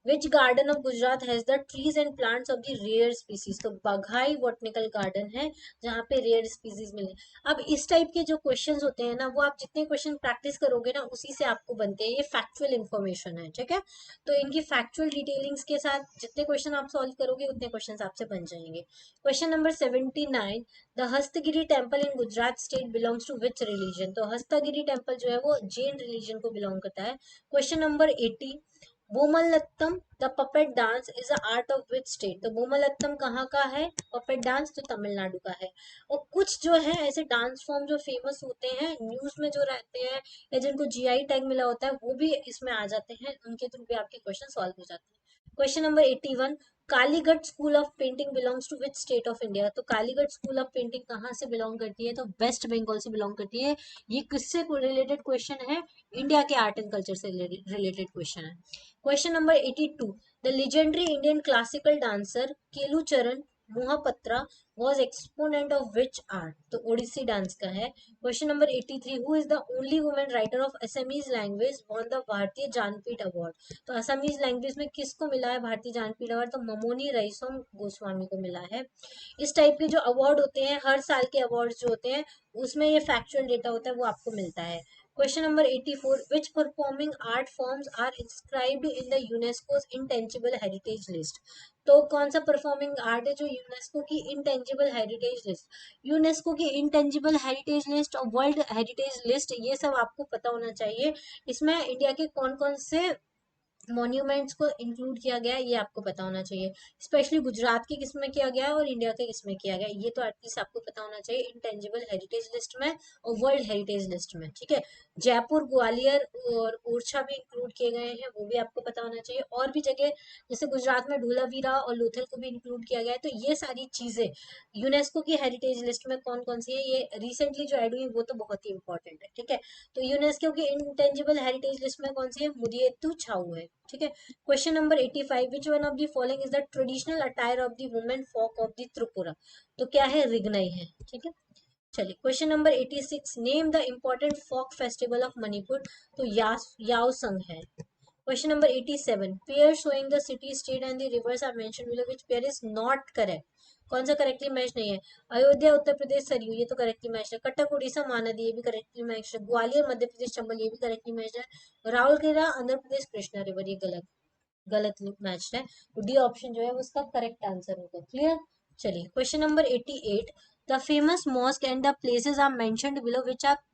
which garden of Gujarat has the trees and plants of the rare species, तो बघाई बॉटनिकल गार्डन है जहाँ पे रेयर स्पीसीज मिले। अब इस टाइप के जो क्वेश्चंस होते हैं ना, वो आप जितने क्वेश्चन प्रैक्टिस करोगे ना उसी से आपको बनते हैं। ये फैक्चुअल इन्फॉर्मेशन है, ठीक है। तो इनकी फैक्चुअल डिटेलिंग्स के साथ जितने क्वेश्चन आप सॉल्व करोगे उतने क्वेश्चन आपसे बन जाएंगे। Question number 79, the Hastagiri temple in Gujarat state belongs to which religion, तो हस्तगिरी टेम्पल जो है वो जैन रिलीजन को बिलोंग करता है। Question number 80, Bommalattam the puppet dance is a art of which state, तो बोमलत्तम कहाँ का है पपेट डांस, तो तमिलनाडु का है। और कुछ जो है ऐसे डांस फॉर्म जो फेमस होते हैं न्यूज में जो रहते हैं या जिनको जीआई टैग मिला होता है वो भी इसमें आ जाते हैं, उनके थ्रू भी आपके क्वेश्चन सॉल्व हो जाते हैं। Question number 81, Kalighat school of painting belongs to which state of India, तो कालीगढ़ स्कूल ऑफ पेंटिंग कहाँ से बिलोंग करती है, तो वेस्ट बंगाल से बिलोंग करती है। ये किससे रिलेटेड क्वेश्चन है, इंडिया के आर्ट एंड कल्चर से रिलेटेड क्वेश्चन है। Question number 82, the legendary Indian classical dancer Kelucharan Mohapatra was exponent of which art, तो ओडिसी डांस का है। Question number 83, who is the only women writer of Assamese language won the भारतीय Jnanpith award, तो Assamese language में किसको मिला है भारतीय ज्ञानपीठ अवार्ड, तो ममोनी रईसोम गोस्वामी को मिला है। इस टाइप के जो अवार्ड होते हैं, हर साल के अवार्ड जो होते हैं उसमें ये फैक्चुअल डेटा होता है वो आपको मिलता है। Question number 84, which performing art forms are inscribed in the UNESCO's intangible heritage list, तो कौन सा परफॉर्मिंग आर्ट है जो यूनेस्को की इंटेंजिबल हेरिटेज लिस्ट, यूनेस्को की इंटेंजिबल हेरिटेज लिस्ट और वर्ल्ड हेरिटेज लिस्ट, ये सब आपको पता होना चाहिए। इसमें इंडिया के कौन कौन से मॉन्यूमेंट्स को इंक्लूड किया गया है ये आपको पता होना चाहिए। स्पेशली गुजरात के किस में किया गया है और इंडिया के किस में किया गया है, ये तो एटलीस्ट आपको पता होना चाहिए इंटेंजिबल हेरिटेज लिस्ट में और वर्ल्ड हेरिटेज लिस्ट में, ठीक है। जयपुर, ग्वालियर और ओरछा भी इंक्लूड किए गए हैं, वो भी आपको पता होना चाहिए। और भी जगह जैसे गुजरात में ढोलावीरा और लोथल को भी इंक्लूड किया गया है। तो ये सारी चीजें यूनेस्को की हेरिटेज लिस्ट में कौन कौन सी है, ये रिसेंटली जो एड हुई वो तो बहुत ही इंपॉर्टेंट है, ठीक है। तो यूनेस्को की इंटेंजिबल हेरिटेज लिस्ट में कौन सी है, मुदियेतु छाऊ है, ठीक है। Question number 85, which one of the following is the traditional attire of the women folk of the Tripura, तो क्या है, रिगनाई है, ठीक है। चलिए question number 86, name the important folk festival of Manipur, तो याओसंग है। Question number 87, pair showing the city state and the rivers are mentioned below, which pair is not correct, कौन सा करेक्टली मैच नहीं है, अयोध्या उत्तर प्रदेश सरयू, ये तो करेक्टली मैच है। कटक उड़ीसा महानदी, ये भी करेक्टली मैच है। ग्वालियर मध्य प्रदेश चंबल, ये भी करेक्टली मैच है। राउरकेला आंध्र प्रदेश कृष्णा रिवर, ये गलत गलत मैच है। तो डी ऑप्शन जो है वो उसका करेक्ट आंसर होगा। क्लियर। चलिए question number 88, the famous mosque and the places are mentioned below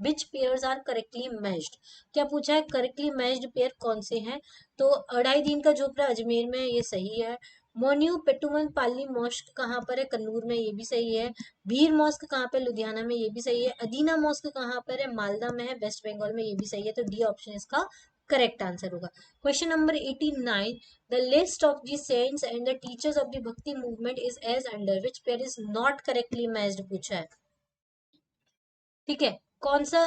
which pairs are correctly matched, क्या पूछा है, करेक्टली मैच्ड पेयर कौन से हैं, तो अढ़ाई दिन का झोपड़ा अजमेर में, ये सही है। मोन्यू पेटुमन पाली मॉस्क कहाँ पर है, कन्नूर में, ये भी सही है। भीर मॉस्क कहाँ पे, लुधियाना में, ये भी सही है। अदीना मॉस्क कहाँ पर है, मालदा में है, वेस्ट बंगाल में, ये भी सही है। तो डी ऑप्शन इसका करेक्ट आंसर होगा। Question number 89, the list of the saints and the teachers of the bhakti movement is as under, which pair is not correctly matched पूछा है, ठीक है। कौन सा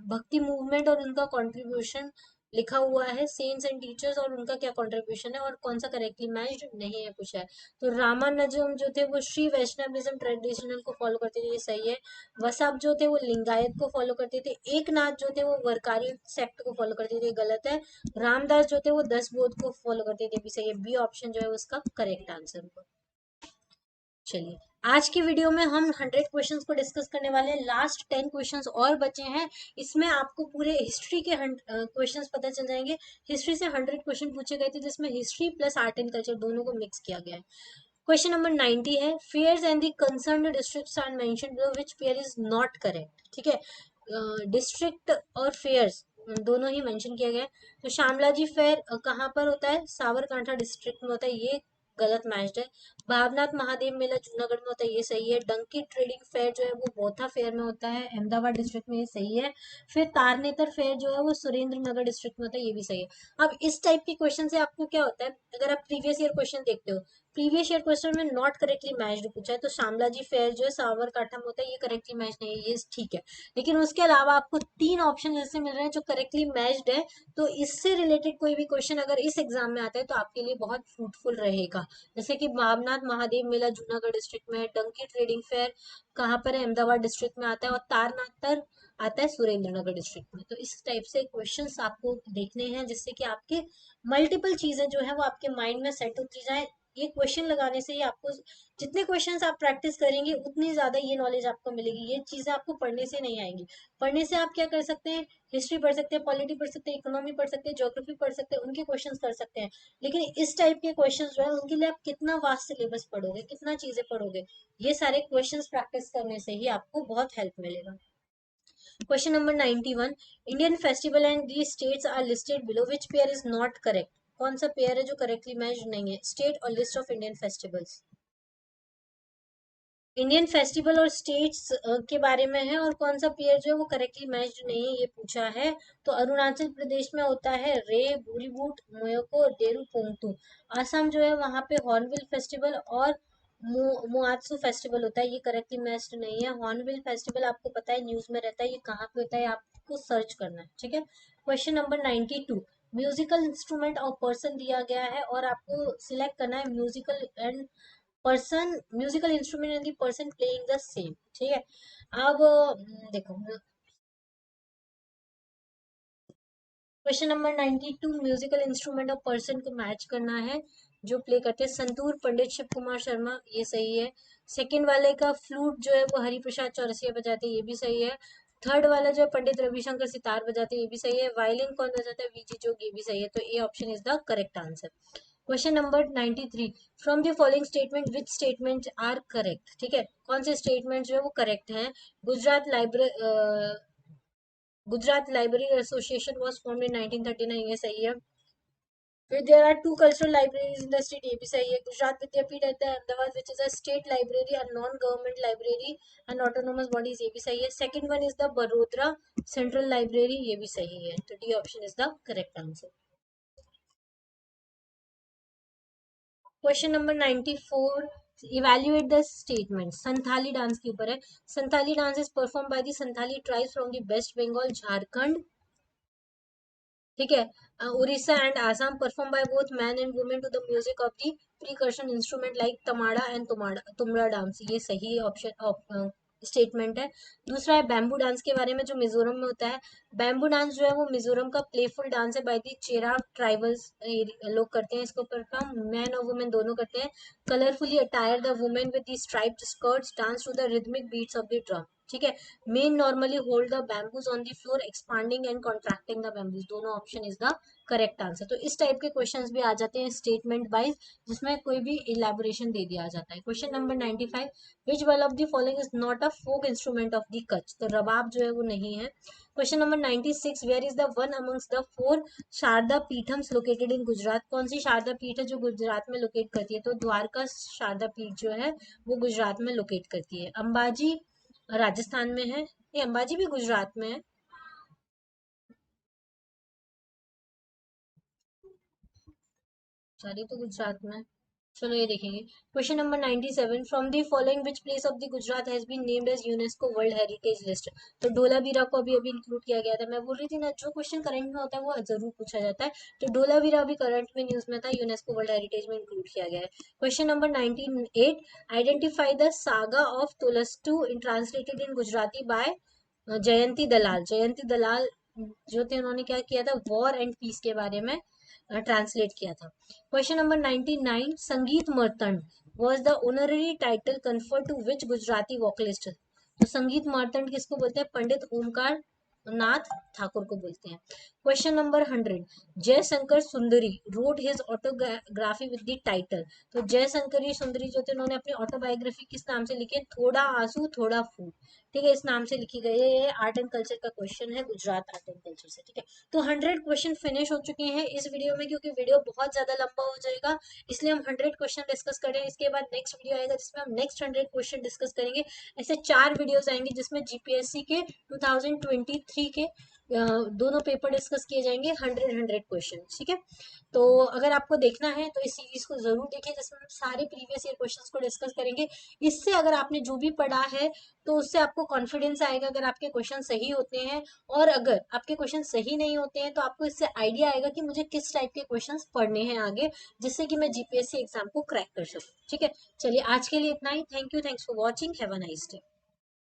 भक्ति मूवमेंट और उनका कंट्रीब्यूशन लिखा हुआ है, सेंट्स एंड टीचर्स और उनका क्या कंट्रीब्यूशन है और कौन सा करेक्टली मैच्ड नहीं है पूछा है। तो रामानुजम जो थे वो श्री वैष्णविज्म ट्रेडिशनल को फॉलो करते थे, ये सही है। वसाब जो थे वो लिंगायत को फॉलो करते थे। एक नाथ जो थे वो वरकारी सेक्ट को फॉलो करते थे, गलत है। रामदास जो थे वो 10 बोध को फॉलो करते थे, भी सही है। बी ऑप्शन जो है उसका करेक्ट आंसर होगा। चलिए आज की वीडियो में हम 100 क्वेश्चंस को डिस्कस करने वाले हैं। लास्ट 10 क्वेश्चंस और बचे हैं, इसमें आपको पूरे हिस्ट्री के क्वेश्चंस पता चल जाएंगे। हिस्ट्री से 100 क्वेश्चन पूछे गए थे जिसमें history plus art and culture दोनों को मिक्स किया गया है। क्वेश्चन नंबर 90 है, fairs and the concerned districts are mentioned below, which pair is not correct, ठीक है। डिस्ट्रिक्ट और फेयर्स दोनों ही मेंशन किया गया है। तो शामलाजी फेयर कहाँ पर होता है, साबरकांठा डिस्ट्रिक्ट में होता है, ये गलत मैच्ड है। भावनाथ महादेव मेला जूनागढ़ में होता है, ये सही है। डंकी ट्रेडिंग फेयर जो है वो बोथा फेयर में होता है, अहमदाबाद डिस्ट्रिक्ट में, ये सही है। फिर तारनेतर फेयर जो है वो सुरेंद्र नगर डिस्ट्रिक्ट में होता है, ये भी सही है। अब इस टाइप के क्वेश्चन से आपको क्या होता है, अगर आप प्रीवियस ईयर क्वेश्चन देखते हो प्रीवियस ईयर क्वेश्चन में नॉट करेक्टली मैच्ड पूछा है, तो शामला जी फेयर जो है सावर काठा में होता है, ये करेक्टली मैच नहीं है, ये ठीक है। लेकिन उसके अलावा आपको 3 ऑप्शन ऐसे मिल रहे हैं जो करेक्टली मैच्ड है, तो इससे रिलेटेड कोई भी क्वेश्चन अगर इस एग्जाम में आता है तो आपके लिए बहुत फ्रूटफुल रहेगा। जैसे कि भावनाथ महादेव मेला जूनागढ़ डिस्ट्रिक्ट में है, डंकी ट्रेडिंग फेयर कहाँ पर है, अहमदाबाद डिस्ट्रिक्ट में आता है, और तारनाथर आता है सुरेंद्र नगर डिस्ट्रिक्ट में। तो इस टाइप से क्वेश्चंस आपको देखने हैं जिससे कि आपके मल्टीपल चीजें जो है वो आपके माइंड में सेट होती जाए। ये क्वेश्चन लगाने से ही आपको, जितने क्वेश्चंस आप प्रैक्टिस करेंगे उतनी ज्यादा ये नॉलेज आपको मिलेगी। ये चीजें आपको पढ़ने से नहीं आएंगी। पढ़ने से आप क्या कर सकते हैं, हिस्ट्री पढ़ सकते हैं, पॉलिटी पढ़ सकते हैं, इकोनॉमी पढ़ सकते हैं, ज्योग्राफी पढ़ सकते हैं, उनके क्वेश्चंस कर सकते हैं। लेकिन इस टाइप के क्वेश्चंस जो है उनके लिए आप कितना वास्ट सिलेबस पढ़ोगे, कितना चीजें पढ़ोगे, ये सारे क्वेश्चंस प्रैक्टिस करने से ही आपको बहुत हेल्प मिलेगा। Question number 91, Indian festival and the states are listed below, which pair is not correct? कौन सा पेयर है जो करेक्टली मैच नहीं है? स्टेट और list of Indian festivals. Indian festival और स्टेट्स के बारे में है, और कौन सा पेयर जो है वो करेक्टली मैच्ड नहीं है ये पूछा है। तो अरुणाचल प्रदेश में होता है रे बुरीबूट मोयोको डेरू पोंगतू। आसाम जो है वहां पे हॉर्नबिल फेस्टिवल और मुआत्सु फेस्टिवल होता है, ये करेक्टली मैच्ड नहीं है। हॉर्नबिल फेस्टिवल आपको पता है न्यूज में रहता है, ये कहाँ पे होता है आपको सर्च करना है, ठीक है। क्वेश्चन नंबर 92, म्यूजिकल इंस्ट्रूमेंट और पर्सन दिया गया है और आपको सिलेक्ट करना है musical and person, musical instrument and the person playing the same, ठीक है। अब देखो क्वेश्चन नंबर 92, म्यूजिकल इंस्ट्रूमेंट और पर्सन को मैच करना है जो प्ले करते हैं। संतूर पंडित शिव कुमार शर्मा, ये सही है। सेकंड वाले का फ्लूट जो है वो हरिप्रसाद चौरसिया बजाते हैं, ये भी सही है। थर्ड वाला जो है पंडित रविशंकर सितार बजाते हैं, ये भी सही है। वायलिन कौन बजाता है? वीजी जोग, ये भी सही है। तो A option is the correct answer. Question number 93, from the following statement which statement are correct? ठीक है, कौन से स्टेटमेंट जो है वो करेक्ट हैं? Gujarat library, Gujarat library association was formed in 1939, ये सही है। फिर there are two cultural libraries in the state, ये भी सही है। Gujarat Vidyapith at the Ahmedabad which is a state library and non government library and autonomous bodies, ये भी सही है। Second one is the Vadodara central library, ये भी सही है। तो D option is the correct answer. Question number 94, evaluate the statement. Santhali dance के ऊपर है। Santhali dance is perform by the Santhali tribes from the west Bengal Jharkhand, ठीक है। Orissa and Assam, perform by both man and women to the music of the percussion instrument like Tamada and Tumbada dance, ये सही option statement है। दूसरा है बैम्बू डांस के बारे में जो मिजोरम में होता है। बैम्बू डांस जो है वो मिजोरम का प्लेफुल डांस है, बाय द चेरा ट्राइबल्स लोग करते हैं इसको परफॉर्म, मैन और वुमेन दोनों करते हैं। Colourfully attire the women with the striped skirts dance to the rhythmic beats of the drum, ठीक है। Men normally hold the bamboos on the floor expanding and contracting the bamboos, दोनों option is the correct answer. तो इस type के questions भी आ जाते हैं statement wise, जिसमें कोई भी इलेबोरेशन दे दिया जाता है। Question number 95, which one of the following is not a folk instrument of the Kutch? तो रबाब जो है वो नहीं है। Question number 96, where is the one amongst the four Sharada Peethams located in Gujarat? कौन सी शारदा पीठ है जो गुजरात में लोकेट करती है? तो द्वारका शारदा पीठ जो है वो गुजरात में लोकेट करती है। अंबाजी राजस्थान में है, ये अंबाजी भी गुजरात में है। सारी तो गुजरात में है। चलो ये देखेंगे। Question number 97, from the following which place of the Gujarat has been named as UNESCO world heritage list? तो डोलावीरा को अभी अभी इंक्लूड किया गया था। मैं बोल रही थी ना, जो क्वेश्चन करंट में होता है वो जरूर पूछा जाता है। तो डोलावीरा भी करंट में न्यूज में था, यूनेस्को वर्ल्ड हेरिटेज में इंक्लूड किया गया है। Question number 98, identify the saga of Tolstoy in translated in Gujarati by Jayanti Dalal. Jayanti Dalal जो थे उन्होंने क्या किया था, वॉर एंड पीस के बारे में ट्रांसलेट किया था। Question number 99, Sangeet Martand was the honorary title conferred to which Gujarati vocalist? तो संगीत मार्तंड किसको बोलते हैं? पंडित ओमकार नाथ ठाकुर को बोलते हैं। Question number 100, Jaishankar Sundari road his autography with the title? तो जयशंकरी सुंदरी जो थे उन्होंने अपनी ऑटोबायोग्राफी किस नाम से लिखी है? थोड़ा आंसू थोड़ा फूल, ठीक है, इस नाम से लिखी गई है। ये आर्ट एंड कल्चर का क्वेश्चन है, गुजरात आर्ट एंड कल्चर से, ठीक है। तो 100 क्वेश्चन फिनिश हो चुके हैं इस वीडियो में, क्योंकि वीडियो बहुत ज्यादा लंबा हो जाएगा इसलिए हम 100 क्वेश्चन डिस्कस कर रहे हैं। इसके बाद नेक्स्ट वीडियो आएगा जिसमें हम नेक्स्ट 100 क्वेश्चन डिस्कस करेंगे। ऐसे 4 वीडियोस आएंगे जिसमें जीपीएससी के 2023 के दोनों पेपर डिस्कस किए जाएंगे, 100 क्वेश्चन, ठीक है। तो अगर आपको देखना है तो इस सीरीज को जरूर देखिए, जिसमें हम सारे प्रीवियस ईयर क्वेश्चंस को डिस्कस करेंगे। इससे अगर आपने जो भी पढ़ा है तो उससे आपको कॉन्फिडेंस आएगा अगर आपके क्वेश्चन सही होते हैं, और अगर आपके क्वेश्चन सही नहीं होते हैं तो आपको इससे आइडिया आएगा कि मुझे किस टाइप के क्वेश्चंस पढ़ने हैं आगे, जिससे कि मैं जीपीएससी एग्जाम को क्रैक कर सकूं, ठीक है। चलिए आज के लिए इतना ही। Thank you, thanks for watching, have a nice day.